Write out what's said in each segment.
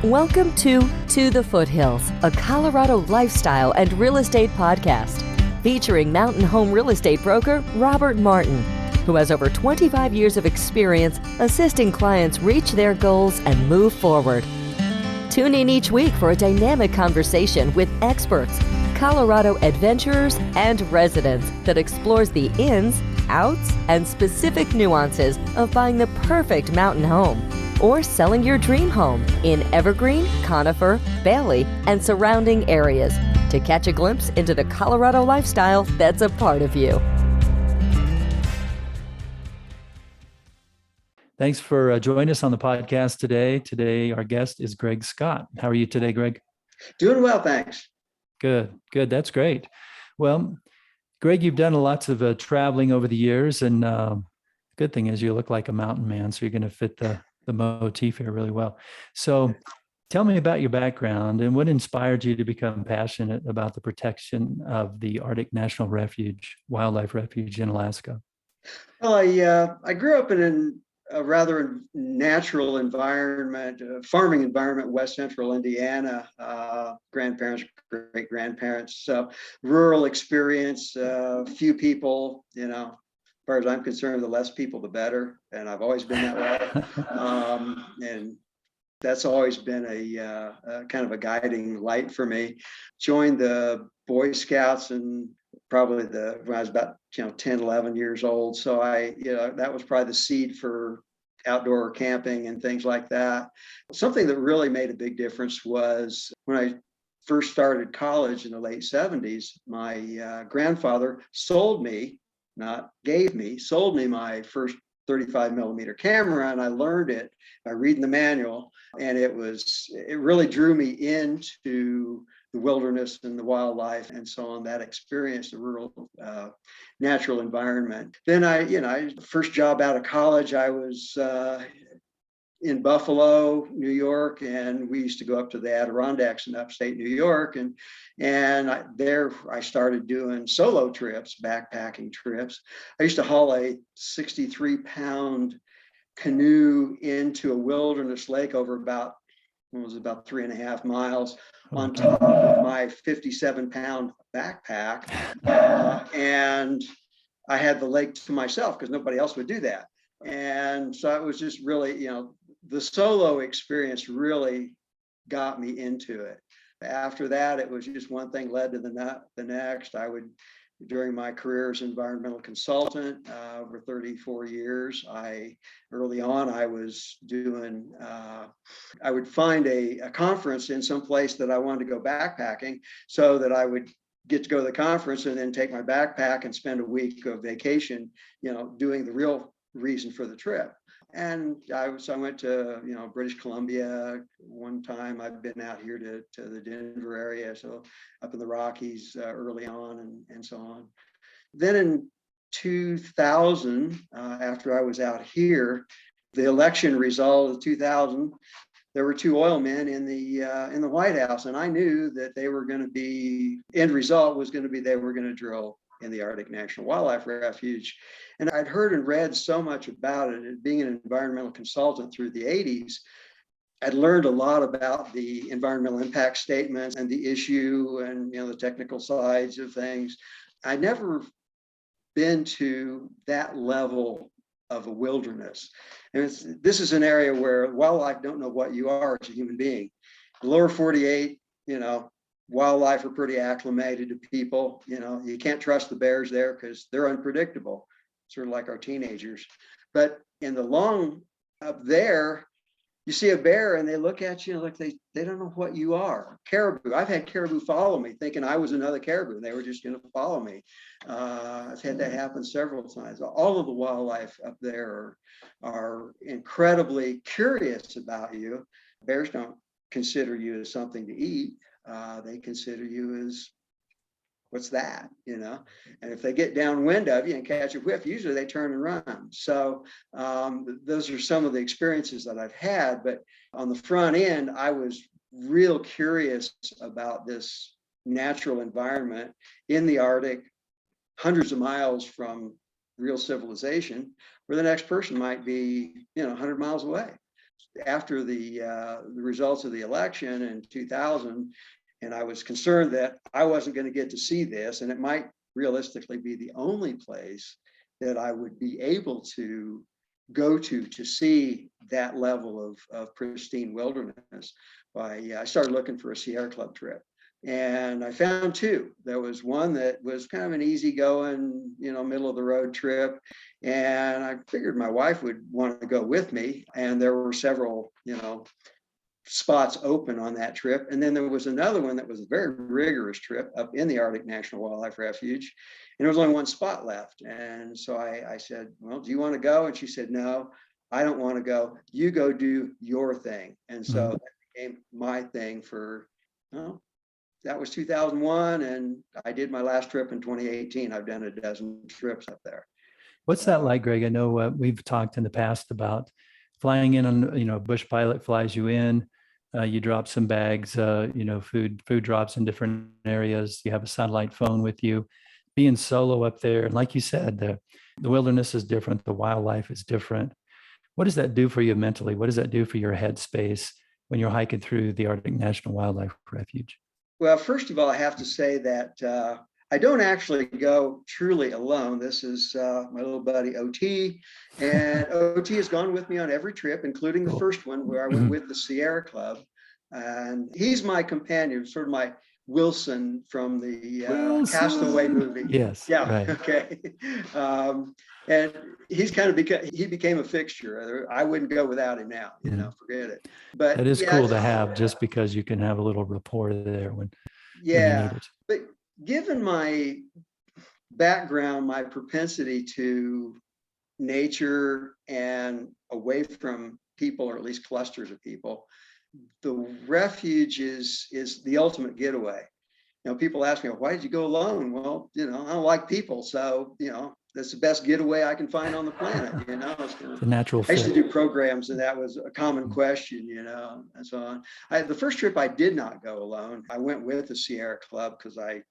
Welcome To the Foothills, a Colorado lifestyle and real estate podcast featuring mountain home real estate broker Robert Martin, who has over 25 years of experience assisting clients reach their goals and move forward. Tune in each week for a dynamic conversation with experts, Colorado adventurers, and residents that explores the ins, outs, and specific nuances of buying the perfect mountain home or selling your dream home in Evergreen, Conifer, Bailey, and surrounding areas to catch a glimpse into the Colorado lifestyle that's a part of you. Thanks for joining us on the podcast today. Today, our guest is Greg Scott. How are you today, Greg? Doing well, thanks. Good. That's great. Well, Greg, you've done lots of traveling over the years, and the good thing is you look like a mountain man, so you're going to fit the motif here really well. So tell me about your background and what inspired you to become passionate about the protection of the Arctic National Refuge, Wildlife Refuge in Alaska. Well, I grew up in a rather natural environment, farming environment, West Central Indiana. Grandparents, great grandparents, rural experience. Few people, as far as I'm concerned, the less people, the better. And I've always been that way. And that's always been a kind of a guiding light for me. Joined the Boy Scouts and probably when I was about 10, 11 years old. So that was probably the seed for outdoor camping and things like that. Something that really made a big difference was when I first started college in the late 70s, my grandfather sold me my first 35 millimeter camera, and I learned it by reading the manual. And it really drew me into the wilderness and the wildlife and so on, that experience, the rural natural environment. Then first job out of college, I was in Buffalo, New York, and we used to go up to the Adirondacks in upstate New York. There I started doing solo trips, backpacking trips. I used to haul a 63-pound canoe into a wilderness lake over about 3.5 miles on top of my 57-pound backpack. And I had the lake to myself because nobody else would do that. And so it was just really, the solo experience really got me into it. After that, it was just one thing led to the next. During my career as environmental consultant, over 34 years, early on, I was doing, I would find a conference in some place that I wanted to go backpacking so that I would get to go to the conference and then take my backpack and spend a week of vacation, doing the real reason for the trip. And I went to, British Columbia one time. I've been out here to the Denver area, so up in the Rockies early on and so on. Then in 2000, after I was out here, the election result of 2000, there were two oil men in the White House, and I knew that they were going to be, end result was going to be they were going to drill in the Arctic National Wildlife Refuge. And I'd heard and read so much about it. And being an environmental consultant through the 80s, I'd learned a lot about the environmental impact statements and the issue and the technical sides of things. I'd never been to that level of a wilderness. And this is an area where wildlife don't know what you are as a human being. The lower 48, wildlife are pretty acclimated to people. You can't trust the bears there because they're unpredictable, sort of like our teenagers. But in the long up there, you see a bear and they look at you like they don't know what you are. Caribou. I've had caribou follow me thinking I was another caribou and they were just going to follow me. I've had that happen several times. All of the wildlife up there are incredibly curious about you. Bears don't consider you as something to eat. They consider you as, what's that, And if they get downwind of you and catch a whiff, usually they turn and run. So those are some of the experiences that I've had. But on the front end, I was real curious about this natural environment in the Arctic, hundreds of miles from real civilization, where the next person might be, 100 miles away. after the results of the election in 2000, and I was concerned that I wasn't going to get to see this, and it might realistically be the only place that I would be able to go to see that level of pristine wilderness. I started looking for a Sierra Club trip, and I found two. There was one that was kind of an easygoing, middle of the road trip, and I figured my wife would want to go with me. And there were several, spots open on that trip. And then there was another one that was a very rigorous trip up in the Arctic National Wildlife Refuge, and there was only one spot left. And so I said, well, do you want to go? And she said, no, I don't want to go. You go do your thing. And so that became my thing for, that was 2001. And I did my last trip in 2018. I've done a dozen trips up there. What's that like, Greg? I know we've talked in the past about flying in on, a bush pilot flies you in, you drop some bags, food drops in different areas. You have a satellite phone with you. Being solo up there, and like you said, the wilderness is different. The wildlife is different. What does that do for you mentally? What does that do for your headspace when you're hiking through the Arctic National Wildlife Refuge? Well, first of all, I have to say that I don't actually go truly alone. This is my little buddy OT, and OT has gone with me on every trip, including the first one where I went with the Sierra Club. And he's my companion, sort of my Wilson from the Castaway movie. Yes. Yeah. Right. Okay. And he's he became a fixture. I wouldn't go without him now. Forget it. But that is cool to have, just because you can have a little rapport there when you need it. But given my background, my propensity to nature and away from people, or at least clusters of people, the refuge is the ultimate getaway. People ask me, why did you go alone? Well, I don't like people. So, that's the best getaway I can find on the planet. It's a natural fit. I used to do programs, and that was a common question, and so on. The first trip I did not go alone. I went with the Sierra Club because I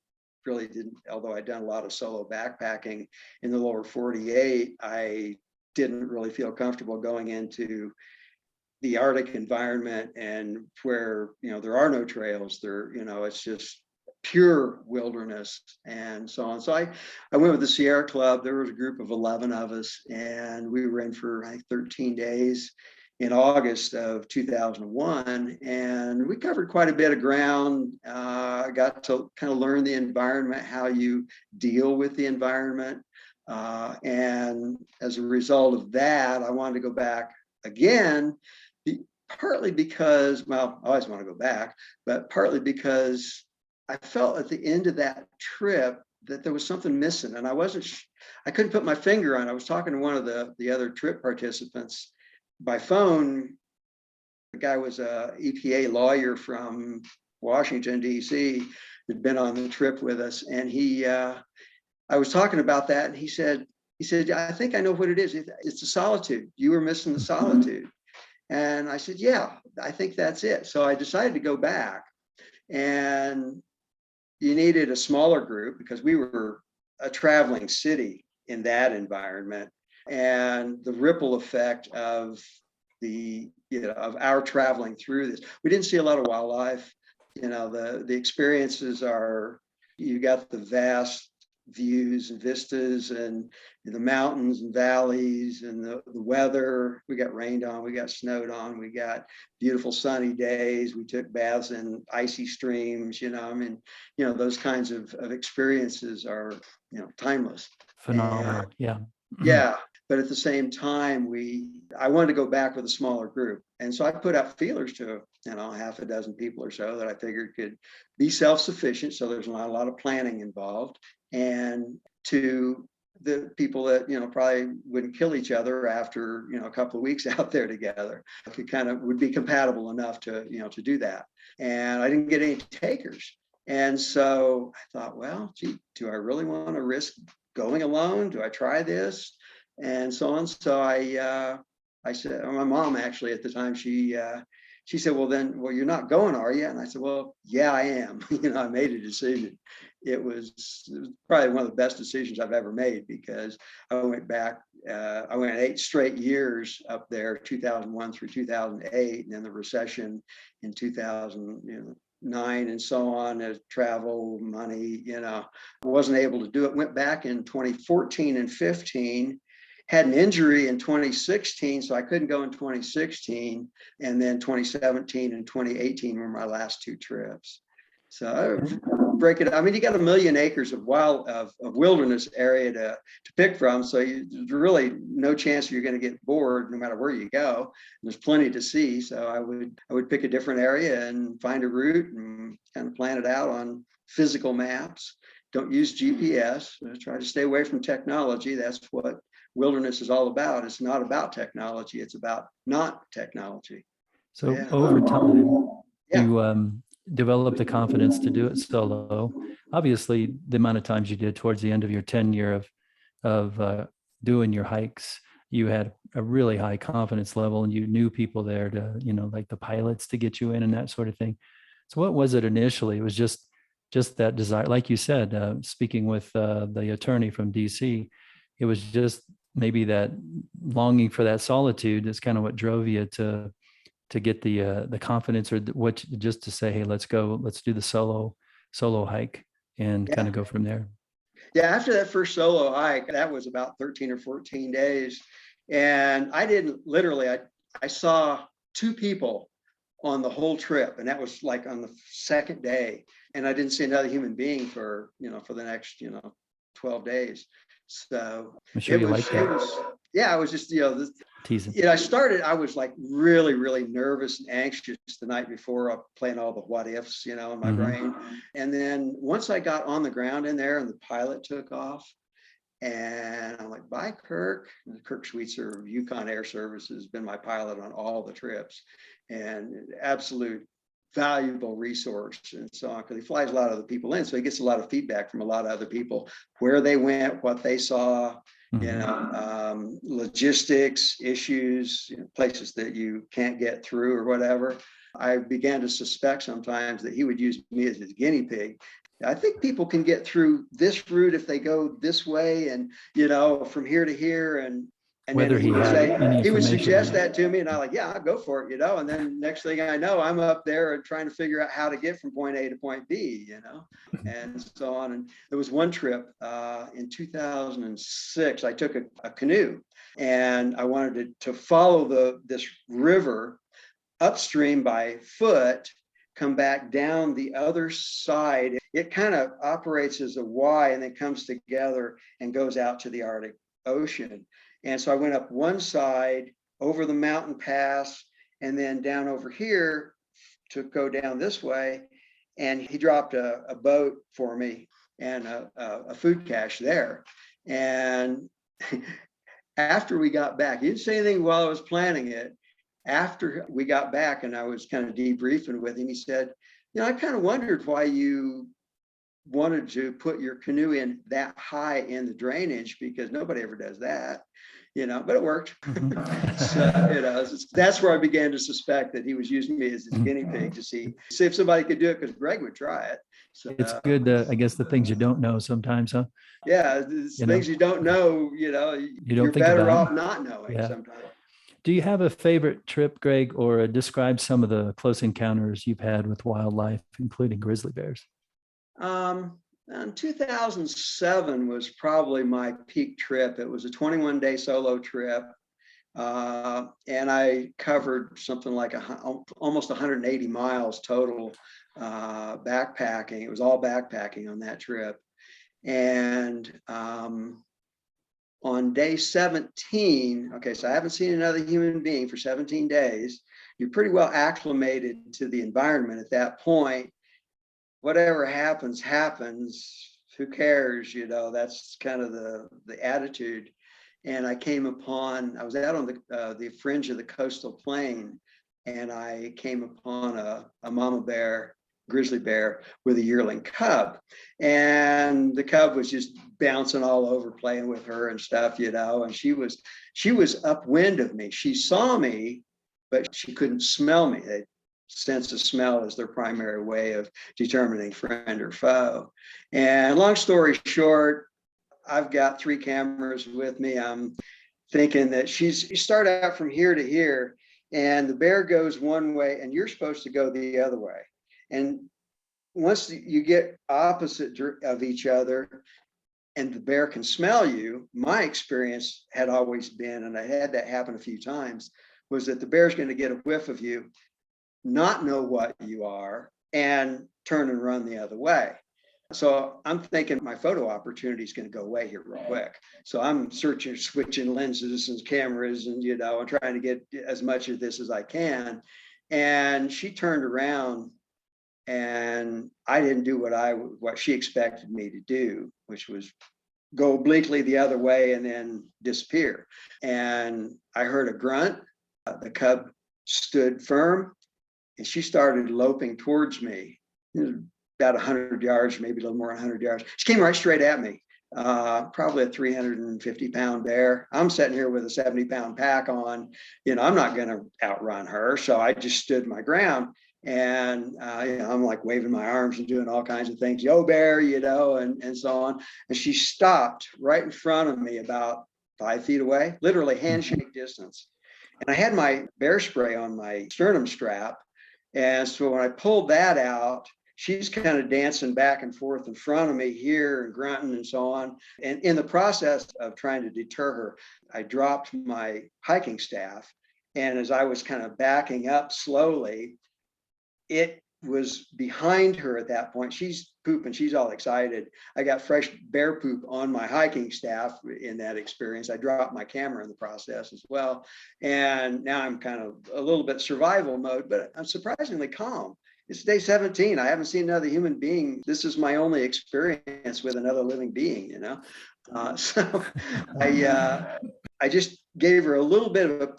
really didn't, although I'd done a lot of solo backpacking in the lower 48, I didn't really feel comfortable going into the Arctic environment, and where, there are no trails there, it's just pure wilderness and so on. So I went with the Sierra Club. There was a group of 11 of us, and we were in for 13 days in August of 2001, and we covered quite a bit of ground. I got to kind of learn the environment, how you deal with the environment, and as a result of that, I wanted to go back again, partly because, I always want to go back, but partly because I felt at the end of that trip that there was something missing, and I couldn't put my finger on it. I was talking to one of the other trip participants by phone. The guy was a EPA lawyer from Washington, D.C., had been on the trip with us, and I was talking about that, and he said, I think I know what it is. It's the solitude. You were missing the solitude. And I said, yeah, I think that's it. So I decided to go back, and you needed a smaller group because we were a traveling city in that environment, and the ripple effect of of our traveling through this. We didn't see a lot of wildlife. The experiences are, you got the vast views and vistas and the mountains and valleys and the weather. We got rained on, we got snowed on, we got beautiful sunny days. We took baths in icy streams, those kinds of experiences are, timeless. Phenomenal. And, yeah. Yeah. But at the same time, I wanted to go back with a smaller group. And so I put out feelers to, half a dozen people or so that I figured could be self-sufficient. So there's not a lot of planning involved. And to the people that, probably wouldn't kill each other after, a couple of weeks out there together, would be compatible enough to, to do that. And I didn't get any takers. And so I thought, well, gee, do I really want to risk going alone? Do I try this? And so on. So I said, my mom actually at the time, she she said, well, you're not going, are you? And I said, well, yeah, I am. I made a decision. It was probably one of the best decisions I've ever made, because I went back, I went 8 straight years up there, 2001 through 2008, and then the recession in 2009 and so on, as travel, money, I wasn't able to do it. Went back in 2014 and 15, had an injury in 2016, so I couldn't go in 2016, and then 2017 and 2018 were my last 2 trips. So break it. I mean, you got 1 million acres of wilderness area to pick from. So there's really no chance you're going to get bored no matter where you go. There's plenty to see. So I would pick a different area and find a route and kind of plan it out on physical maps. Don't use GPS. Try to stay away from technology. That's what wilderness is all about. It's not about technology. It's about not technology. So over time, yeah. you developed the confidence to do it solo. Obviously, the amount of times you did towards the end of your tenure of doing your hikes, you had a really high confidence level, and you knew people there to, like the pilots, to get you in and that sort of thing. So what was it initially? It was just that desire, like you said, speaking with the attorney from DC, it was just maybe that longing for that solitude. That's kind of what drove you to get the confidence, or what, just to say, hey, let's do the solo hike and kind of go from there. Yeah, after that first solo hike, that was about 13 or 14 days. And I didn't literally, I saw 2 people on the whole trip. And that was like on the second day. And I didn't see another human being for the next, 12 days. So I'm sure you like that. Yeah, I was just, teasing. I was like really, really nervous and anxious the night before, playing all the what ifs, in my brain. And then once I got on the ground in there and the pilot took off, and I'm like, bye, Kirk. And Kirk Schweitzer of Yukon Air Service has been my pilot on all the trips, and absolute valuable resource and so on, because he flies a lot of other people in. So he gets a lot of feedback from a lot of other people, where they went, what they saw, logistics issues, places that you can't get through or whatever. I began to suspect sometimes that he would use me as his guinea pig. I think people can get through this route if they go this way, and from here to here, and whether then he would suggest that to me, and I'm like, yeah, I'll go for it, and then next thing I know, I'm up there and trying to figure out how to get from point A to point B, and so on. And there was one trip in 2006, I took a canoe, and I wanted to follow this river upstream by foot, come back down the other side. It kind of operates as a Y and then comes together and goes out to the Arctic Ocean. And so I went up one side over the mountain pass, and then down over here to go down this way. And he dropped a boat for me and a food cache there. And after we got back, he didn't say anything while I was planning it. After we got back and I was kind of debriefing with him, he said, I kind of wondered why you wanted to put your canoe in that high in the drainage, because nobody ever does that, but it worked. So, that's where I began to suspect that he was using me as his guinea pig to see if somebody could do it, because Greg would try it. So it's good. I guess the things you don't know sometimes, huh? Yeah, things you don't know, you're better off not knowing sometimes. Do you have a favorite trip, Greg, or describe some of the close encounters you've had with wildlife, including grizzly bears? 2007 was probably my peak trip. It was a 21-day solo trip. And I covered something like almost 180 miles total backpacking. It was all backpacking on that trip. And on day 17, so I haven't seen another human being for 17 days. You're pretty well acclimated to the environment at that point. Whatever happens. Who cares? That's kind of the attitude. And I was out on the fringe of the coastal plain, and I came upon a mama bear, grizzly bear, with a yearling cub. And the cub was just bouncing all over, playing with her and stuff, and she was upwind of me. She saw me but she couldn't smell me. They sense of smell is their primary way of determining friend or foe. And long story short, I've got 3 cameras with me. I'm thinking that you start out from here to here, and the bear goes one way and you're supposed to go the other way. And once you get opposite of each other and the bear can smell you, my experience had always been, and I had that happen a few times, was that the bear's going to get a whiff of you, not know what you are, and turn and run the other way. So I'm thinking my photo opportunity is going to go away here real quick. So I'm switching lenses and cameras and, and trying to get as much of this as I can. And she turned around and I didn't do what she expected me to do, which was go obliquely the other way and then disappear. And I heard a grunt. The cub stood firm and she started loping towards me. About 100 yards, maybe a little more than 100 yards. She came right straight at me, probably a 350-pound bear. I'm sitting here with a 70-pound pack on. I'm not going to outrun her. So I just stood my ground. And I'm like waving my arms and doing all kinds of things, yo bear, and so on. And she stopped right in front of me about 5 feet away, literally handshake distance. And I had my bear spray on my sternum strap. And so when I pulled that out, she's kind of dancing back and forth in front of me here and grunting and so on. And in the process of trying to deter her, I dropped my hiking staff. And as I was kind of backing up slowly, it was behind her at that point. She's pooping, she's all excited. I got fresh bear poop on my hiking staff in that experience. I dropped my camera in the process as well. And now I'm kind of a little bit survival mode, but I'm surprisingly calm. It's day 17. I haven't seen another human being. This is my only experience with another living being, So I just gave her a little bit of a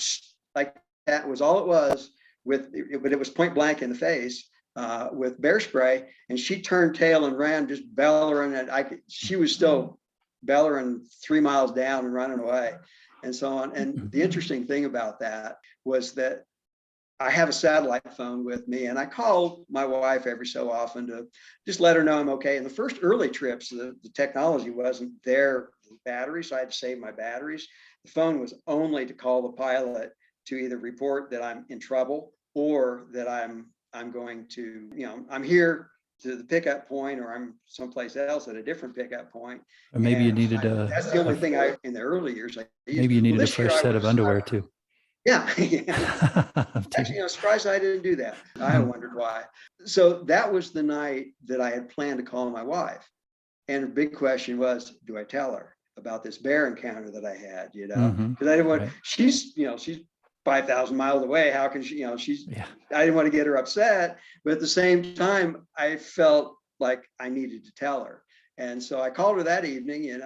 like that was all it was. But it was point blank in the face with bear spray, and she turned tail and ran, just bellowing. And she was still bellowing 3 miles down and running away, and so on. And the interesting thing about that was that I have a satellite phone with me, and I call my wife every so often to just let her know I'm okay. In the first early trips, the technology wasn't there, the battery, so I had to save my batteries. The phone was only to call the pilot to either report that I'm in trouble or that I'm going to, I'm here to the pickup point, or I'm someplace else at a different pickup point. Or maybe you needed that's the only thing in the early years. Maybe you needed a fresh set of underwear too. Yeah. Actually, surprised I didn't do that. I wondered why. So that was the night that I had planned to call my wife. And the big question was, do I tell her about this bear encounter that I had, because I didn't want, she's 5,000 miles away. How can she, I didn't want to get her upset, but at the same time, I felt like I needed to tell her. And so I called her that evening, and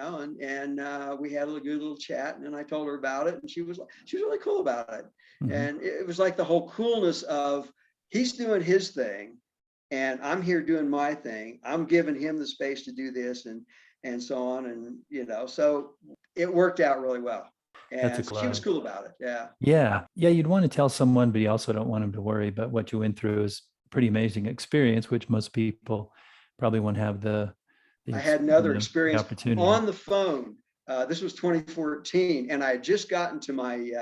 we had a good little chat, and then I told her about it, and she was really cool about it. Mm-hmm. And it was like the whole coolness of he's doing his thing and I'm here doing my thing. I'm giving him the space to do this and so on. And, so it worked out really well. And she was cool about it. Yeah. Yeah. Yeah. You'd want to tell someone, but you also don't want them to worry. But what you went through is a pretty amazing experience, which most people probably won't have I had another experience on the phone. This was 2014, and I had just gotten to my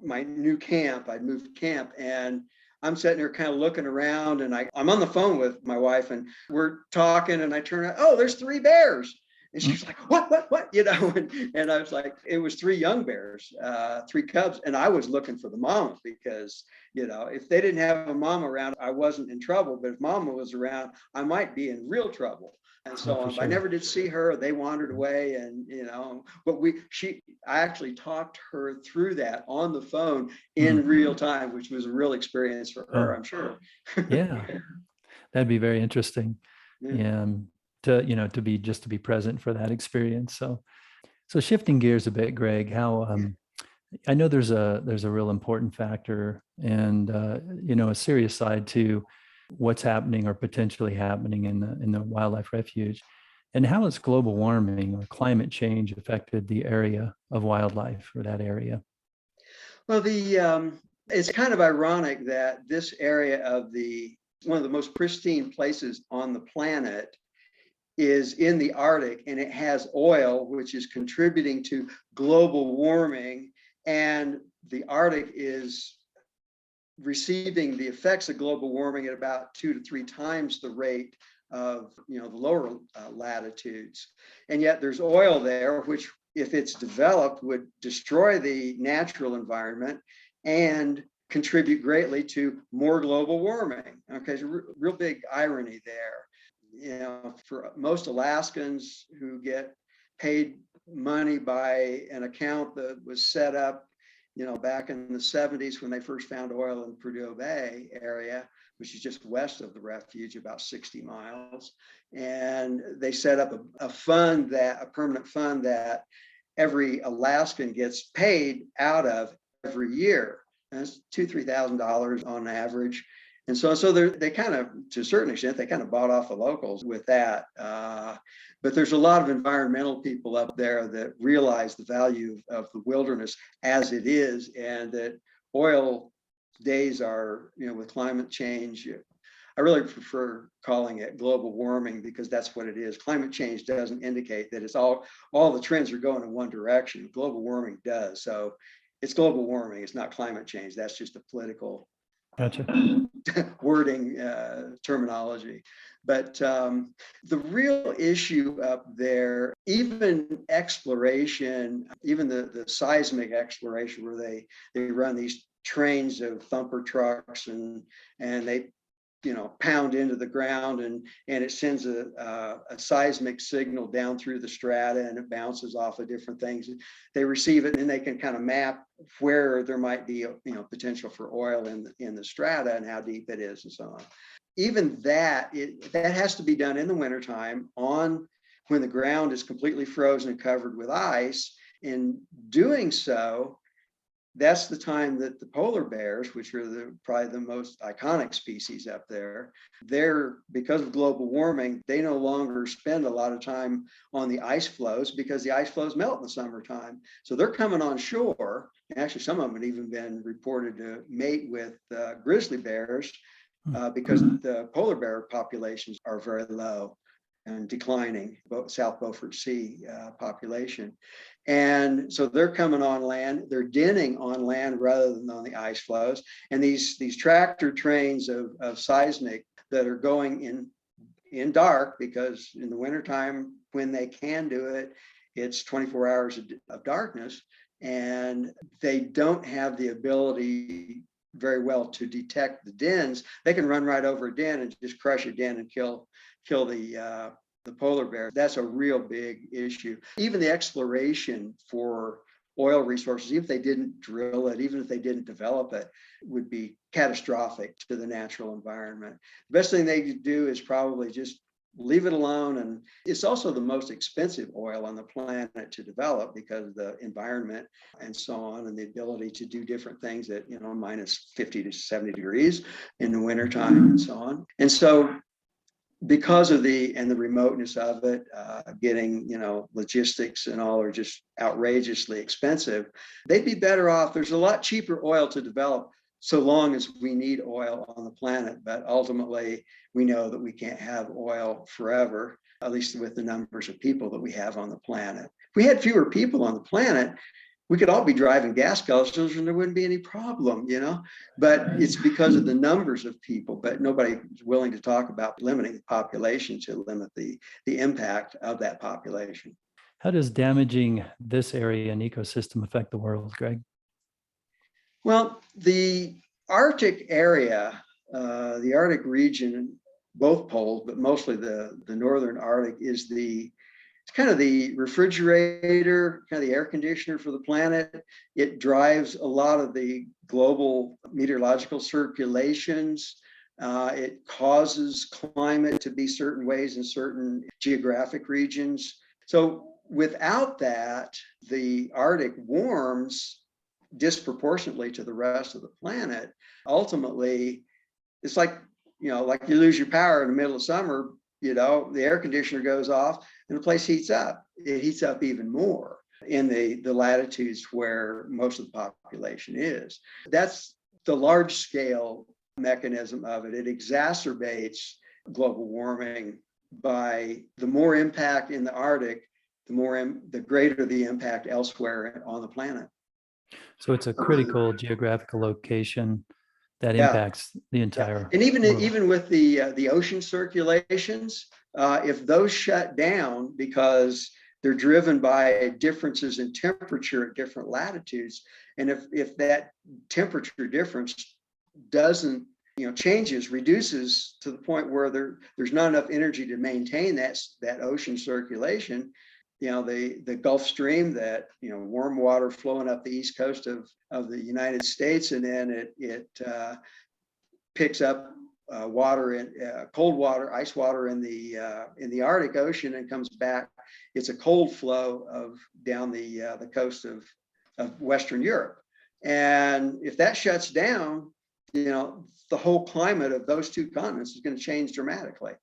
my new camp. I'd moved camp, and I'm sitting there kind of looking around, and I'm on the phone with my wife, and we're talking, and I turn out, oh, there's 3 bears. And she's like, what? And I was like, it was 3 young bears, 3 cubs. And I was looking for the mama because, if they didn't have a mama around, I wasn't in trouble. But if mama was around, I might be in real trouble. And so on. Sure. I never did see her. They wandered away, and but I actually talked her through that on the phone in real time, which was a real experience for her, I'm sure. Yeah, that'd be very interesting. Yeah. To be present for that experience. So shifting gears a bit, Greg, how I know there's a real important factor and a serious side to what's happening or potentially happening in the wildlife refuge, and how has global warming or climate change affected the area of wildlife or that area? Well, the It's kind of ironic that this area of one of the most pristine places on the planet is in the Arctic, and it has oil, which is contributing to global warming. And the Arctic is receiving the effects of global warming at about 2 to 3 times the rate of the lower latitudes. And yet there's oil there, which, if it's developed, would destroy the natural environment and contribute greatly to more global warming. Okay, so real big irony there. For most Alaskans who get paid money by an account that was set up, back in the 70s when they first found oil in the Prudhoe Bay area, which is just west of the refuge, about 60 miles. And they set up a permanent fund that every Alaskan gets paid out of every year. And it's $2,000-3,000 on average. And so they kind of, to a certain extent, they kind of bought off the locals with that. But there's a lot of environmental people up there that realize the value of the wilderness as it is, and that oil days are, with climate change. I really prefer calling it global warming, because that's what it is. Climate change doesn't indicate that it's all the trends are going in one direction. Global warming does. So it's global warming. It's not climate change. That's just a political wording, terminology. But the real issue up there, even exploration, even the seismic exploration, where they run these trains of thumper trucks and they pound into the ground, and it sends a seismic signal down through the strata, and it bounces off of different things. They receive it, and they can kind of map where there might be potential for oil in the strata and how deep it is and so on. Even that has to be done in the wintertime, when the ground is completely frozen and covered with ice. In doing so, that's the time that the polar bears, which are probably the most iconic species up there, because of global warming, they no longer spend a lot of time on the ice floes, because the ice floes melt in the summertime. So they're coming on shore. Actually, some of them have even been reported to mate with grizzly bears, because the polar bear populations are very low and declining, South Beaufort Sea population. And so they're coming on land, they're denning on land rather than on the ice floes. And these tractor trains of seismic that are going in dark, because in the wintertime, when they can do it, it's 24 hours of darkness, and they don't have the ability very well to detect the dens. They can run right over a den and just crush a den and kill the polar bear. That's a real big issue. Even the exploration for oil resources, even if they didn't drill it, even if they didn't develop it, would be catastrophic to the natural environment. The best thing they could do is probably just leave it alone. And it's also the most expensive oil on the planet to develop, because of the environment and so on, and the ability to do different things at minus 50 to 70 degrees in the wintertime and so on. And so because of the remoteness of it, getting, logistics and all are just outrageously expensive, they'd be better off. There's a lot cheaper oil to develop, so long as we need oil on the planet. But ultimately, we know that we can't have oil forever, at least with the numbers of people that we have on the planet. If we had fewer people on the planet, we could all be driving gas guzzlers and there wouldn't be any problem, but it's because of the numbers of people. But nobody is willing to talk about limiting the population to limit the impact of that population. How does damaging this area and ecosystem affect the world, Greg? Well, the Arctic area, the Arctic region, both poles, but mostly the northern Arctic, is it's kind of the refrigerator, kind of the air conditioner for the planet. It drives a lot of the global meteorological circulations. It causes climate to be certain ways in certain geographic regions. So without that, the Arctic warms disproportionately to the rest of the planet. Ultimately, it's like you lose your power in the middle of summer. The air conditioner goes off and the place heats up. It heats up even more in the latitudes where most of the population is. That's the large scale mechanism of it. It exacerbates global warming by the more impact in the Arctic, the greater the impact elsewhere on the planet. So it's a critical geographical location that Yeah. impacts the entire And world. even with the ocean circulations, if those shut down because they're driven by differences in temperature at different latitudes, and if that temperature difference doesn't changes, reduces to the point where there's not enough energy to maintain that ocean circulation, the Gulf Stream, that warm water flowing up the east coast of the United States, and then it picks up water in cold water, ice water in the Arctic Ocean, and comes back. It's a cold flow down the coast of Western Europe, and if that shuts down, the whole climate of those two continents is going to change dramatically,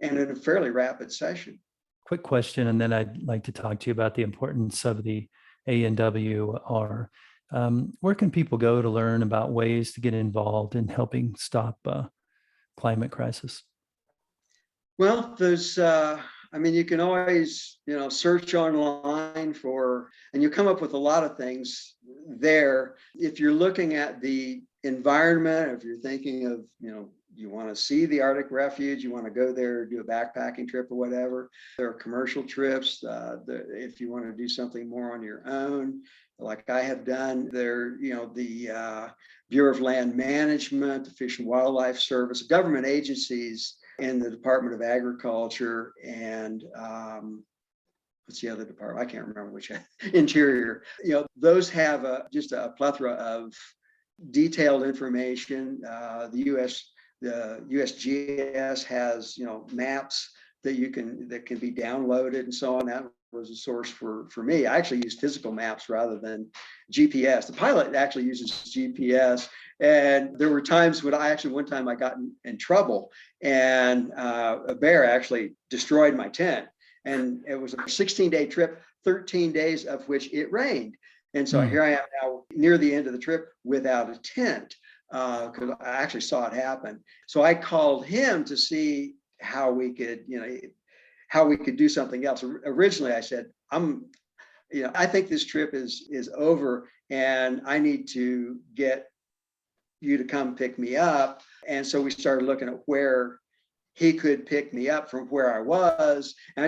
and in a fairly rapid session. Quick question, and then I'd like to talk to you about the importance of the ANWR. Where can people go to learn about ways to get involved in helping stop climate crisis? Well, there's, you can always, search online and you come up with a lot of things there. If you're looking at the environment, if you're thinking of, you want to see the Arctic Refuge, you want to go there, do a backpacking trip or whatever. There are commercial trips. If you want to do something more on your own, like I have done, there, the Bureau of Land Management, the Fish and Wildlife Service, government agencies, and the Department of Agriculture, and what's the other department? I can't remember which. Interior. Those have just a plethora of detailed information. The USGS has maps that can be downloaded and so on. That was a source for me. I actually use physical maps rather than GPS. The pilot actually uses GPS, and there were times when one time I got in trouble, and a bear actually destroyed my tent. And it was a 16-day trip, 13 days of which it rained. And so here I am now near the end of the trip without a tent, because I actually saw it happen. So I called him to see how we could do something else. Originally, I said, I think this trip is over, and I need to get you to come pick me up. And so we started looking at where he could pick me up from where I was. And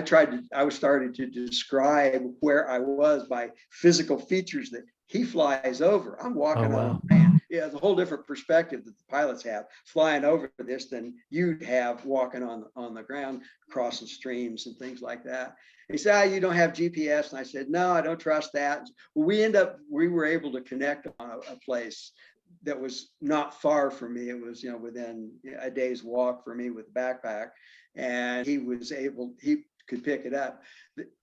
I was starting to describe where I was by physical features that he flies over. I'm walking on land. Yeah, it's a whole different perspective that the pilots have flying over this than you'd have walking on the ground, crossing streams and things like that. He said, you don't have GPS. And I said, no, I don't trust that. Well, we were able to connect on a place that was not far from me. It was, within a day's walk for me with a backpack, and he could pick it up.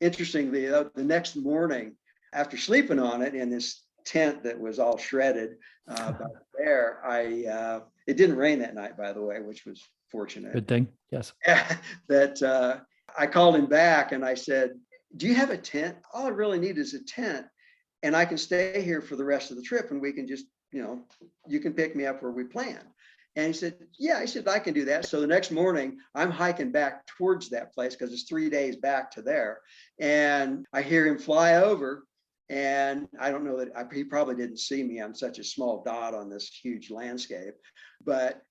Interestingly, the next morning, after sleeping on it in this tent that was all shredded by the bear, it didn't rain that night, by the way, which was fortunate. Good thing. Yes. That I called him back and I said, do you have a tent? All I really need is a tent, and I can stay here for the rest of the trip, and we can just, you can pick me up where we plan. And he said, yeah. I said, I can do that. So the next morning, I'm hiking back towards that place because it's 3 days back to there. And I hear him fly over, and I don't know that he probably didn't see me. I'm such a small dot on this huge landscape, but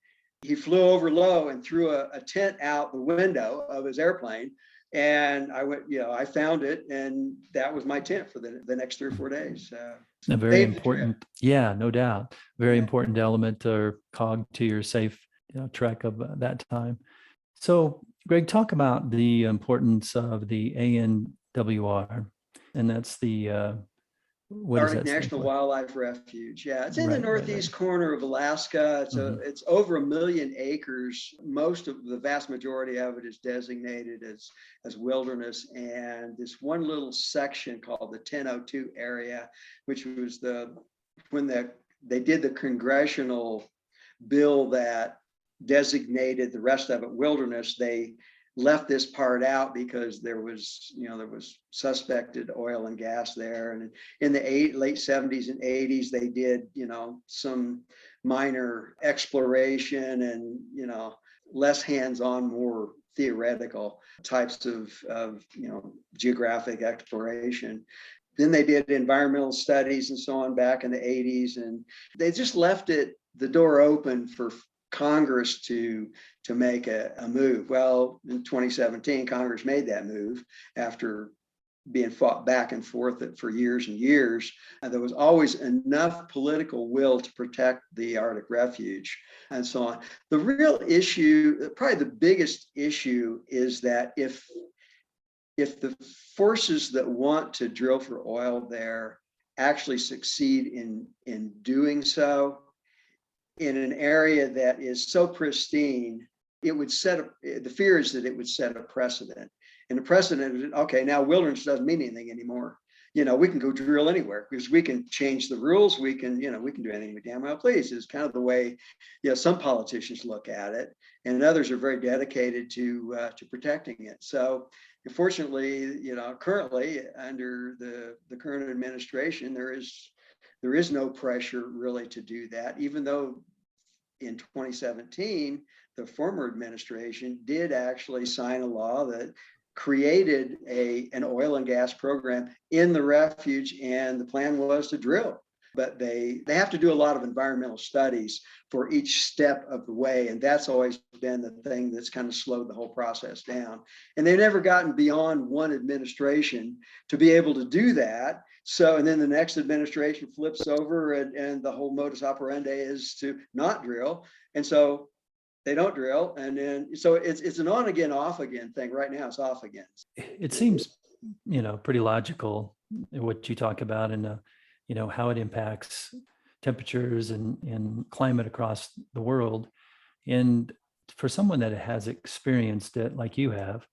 he flew over low and threw a tent out the window of his airplane. And I went, I found it, and that was my tent for the next 3 or 4 days. A very important, yeah, no doubt, very important element or cog to your safe trek of that time. So, Greg, talk about the importance of the ANWR, and that's the Arctic National Wildlife Refuge. Yeah, it's in the northeast corner of Alaska. It's over 1 million acres. The vast majority of it is designated as wilderness. And this one little section called the 1002 area, which was when they did the congressional bill that designated the rest of it wilderness, they left this part out because there was suspected oil and gas there. And in the late 70s and 80s, they did, some minor exploration and, less hands-on, more theoretical types of geographic exploration. Then they did environmental studies and so on back in the 80s, and they just left the door open for Congress to make a move. Well, in 2017, Congress made that move after being fought back and forth for years and years. And there was always enough political will to protect the Arctic refuge and so on. The real issue, probably the biggest issue, is that if the forces that want to drill for oil there actually succeed in doing so in an area that is so pristine, it would the fear is that it would set a precedent. And the precedent is, okay, now wilderness doesn't mean anything anymore. We can go drill anywhere because we can change the rules. We can do anything we damn well please, is kind of the way, some politicians look at it, and others are very dedicated to protecting it. So unfortunately, currently under the current administration, there is no pressure really to do that, even though in 2017, the former administration did actually sign a law that created an oil and gas program in the refuge, and the plan was to drill. But they have to do a lot of environmental studies for each step of the way, and that's always been the thing that's kind of slowed the whole process down. And they've never gotten beyond one administration to be able to do that. So, and then the next administration flips over, and the whole modus operandi is to not drill. And so they don't drill. And then, so it's an on again, off again thing. Right now it's off again. It seems, pretty logical what you talk about, and how it impacts temperatures and climate across the world. And for someone that has experienced it like you have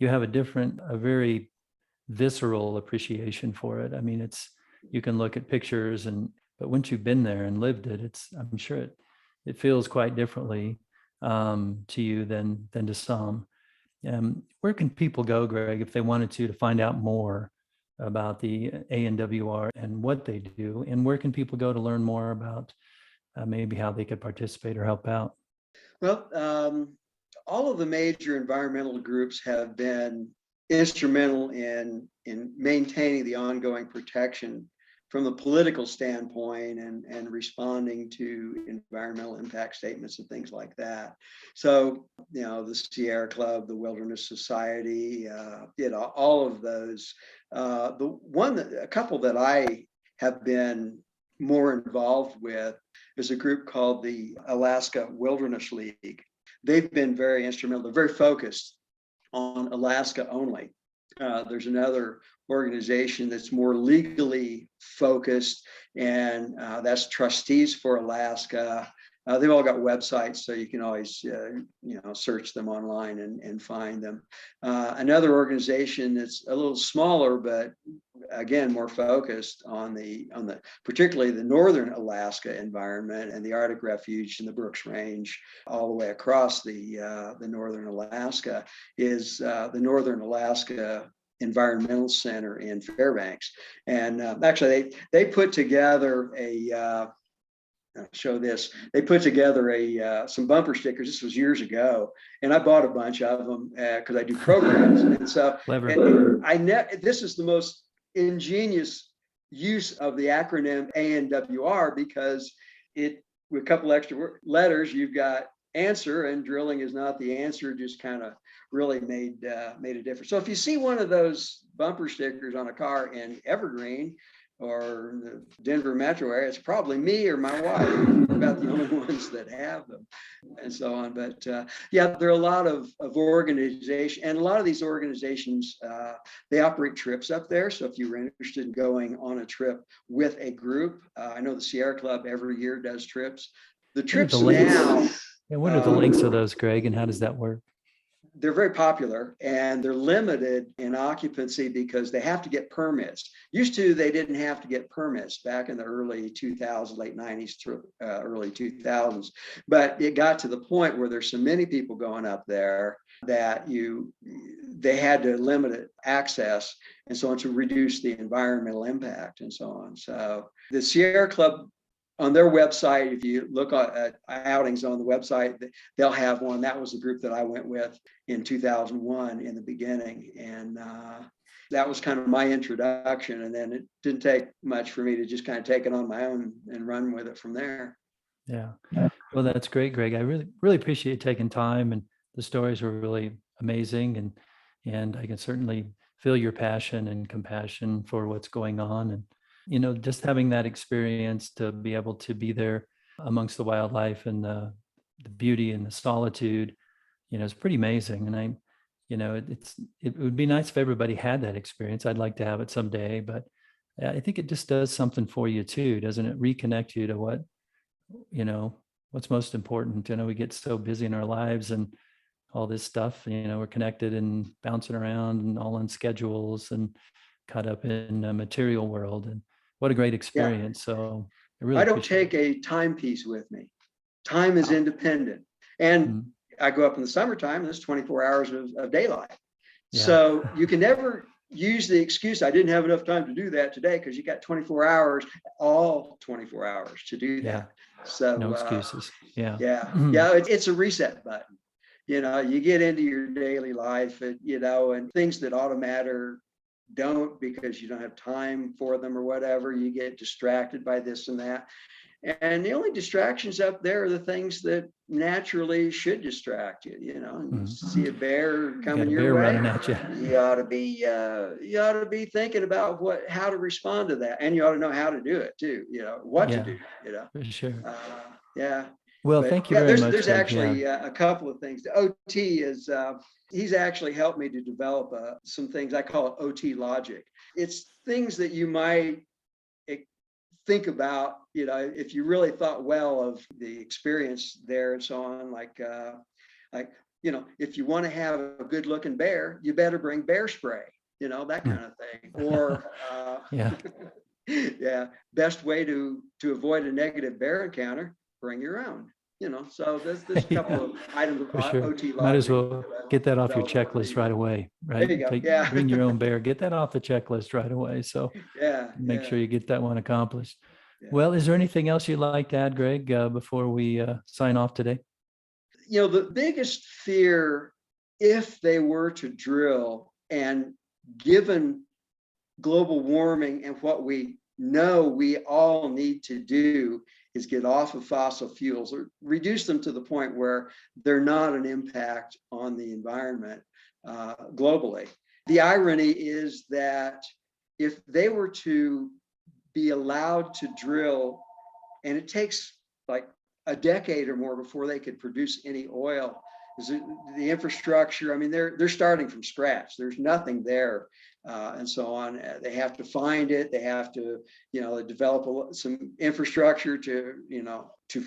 a very visceral appreciation for it. I mean, you can look at pictures, but once you've been there and lived it, I'm sure it feels quite differently to you than to some. Where can people go, Greg, if they wanted to find out more about the ANWR and what they do? And where can people go to learn more about maybe how they could participate or help out? Well, all of the major environmental groups have been instrumental in maintaining the ongoing protection from the political standpoint and responding to environmental impact statements and things like that. So, the Sierra Club, the Wilderness Society, all of those. A couple that I have been more involved with is a group called the Alaska Wilderness League. They've been very instrumental. They're very focused on Alaska only. There's another organization that's more legally focused, and that's Trustees for Alaska. They've all got websites, so you can always search them online and find them. Another organization that's a little smaller, but again more focused on the particularly the northern Alaska environment and the Arctic Refuge and the Brooks Range all the way across the northern Alaska, is the Northern Alaska Environmental Center in Fairbanks. And actually they put together I'll show this. They put together some bumper stickers. This was years ago, and I bought a bunch of them because I do programs. And so, this is the most ingenious use of the acronym ANWR, because with a couple extra letters, you've got answer, and drilling is not the answer. Just kind of really made a difference. So if you see one of those bumper stickers on a car in Evergreen or the Denver metro area, it's probably me or my wife. We're about the only ones that have them, and so on. But there are a lot of organizations, and a lot of these organizations, they operate trips up there. So if you were interested in going on a trip with a group, I know the Sierra Club every year does trips. The trips now. And what are the links of those, Greg, and how does that work? they're very popular, and they're limited in occupancy because they have to get permits. Used to, they didn't have to get permits back in the early 2000s, late 90s to early 2000s. But it got to the point where there's so many people going up there that they had to limit it, access and so on, to reduce the environmental impact and so on. So the Sierra Club, on their website, if you look at outings on the website, they'll have one. That was the group that I went with in 2001 in the beginning. And that was kind of my introduction. And then it didn't take much for me to just kind of take it on my own and run with it from there. Yeah. Well, that's great, Greg. I really, really appreciate you taking time, and the stories were really amazing. And I can certainly feel your passion and compassion for what's going on. And just having that experience to be able to be there amongst the wildlife and the beauty and the solitude, it's pretty amazing. And it would be nice if everybody had that experience. I'd like to have it someday, but I think it just does something for you too, doesn't it? Reconnect you to what's most important. We get so busy in our lives and all this stuff, we're connected and bouncing around and all on schedules and caught up in the material world. And what a great experience. Yeah. So I don't take a timepiece with me. Time is independent. And I go up in the summertime, and there's 24 hours of daylight. Yeah. So you can never use the excuse, I didn't have enough time to do that today, because you got 24 hours, all 24 hours to do that. Yeah. So no excuses. Yeah. Yeah. Yeah. It's a reset button. You get into your daily life, and things that ought to matter don't, because you don't have time for them or whatever. You get distracted by this and that. And the only distractions up there are the things that naturally should distract you. You see a bear coming your way, running at you. You ought to be thinking about how to respond to that, and you ought to know how to do it too. What to do. For sure. Yeah. Well, thank you very much. There's actually a couple of things. The OT is, he's actually helped me to develop some things. I call it OT logic. It's things that you might think about, if you really thought well of the experience there and so on, like, if you want to have a good looking bear, you better bring bear spray, that kind of thing. Or, best way to avoid a negative bear encounter, bring your own. So there's a couple of items of OT logic. Might as well get that off your checklist right away, right? There you go. Bring your own bear. Get that off the checklist right away. So make sure you get that one accomplished. Yeah. Well, is there anything else you'd like to add, Greg, before we sign off today? The biggest fear, if they were to drill, and given global warming and what we know we all need to do, is get off of fossil fuels or reduce them to the point where they're not an impact on the environment globally. The irony is that if they were to be allowed to drill, and it takes like a decade or more before they could produce any oil, the infrastructure, they're starting from scratch. There's nothing there. And so on. They have to find it. They have to, develop some infrastructure to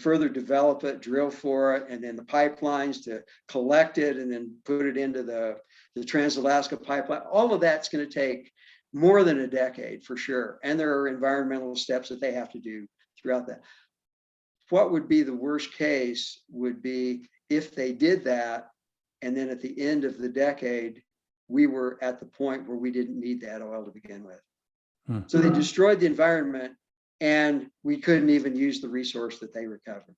further develop it, drill for it, and then the pipelines to collect it and then put it into the Trans-Alaska pipeline. All of that's going to take more than a decade for sure. And there are environmental steps that they have to do throughout that. What would be the worst case would be if they did that, and then at the end of the decade, we were at the point where we didn't need that oil to begin with. So they destroyed the environment, and we couldn't even use the resource that they recovered.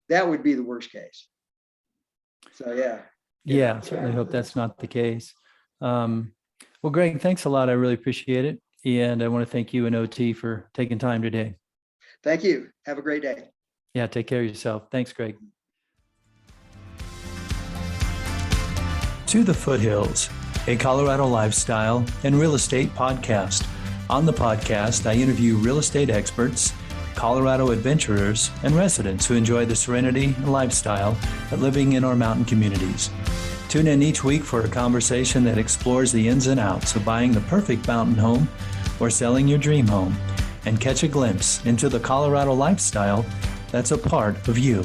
That would be the worst case. So yeah, certainly hope that's not the case. Well, Greg, thanks a lot. I really appreciate it. And I want to thank you and OT for taking time today. Thank you. Have a great day. Yeah, take care of yourself. Thanks, Greg. To the Foothills, a Colorado lifestyle and real estate podcast. On the podcast, I interview real estate experts, Colorado adventurers, and residents who enjoy the serenity and lifestyle of living in our mountain communities. Tune in each week for a conversation that explores the ins and outs of buying the perfect mountain home or selling your dream home, and catch a glimpse into the Colorado lifestyle that's a part of you.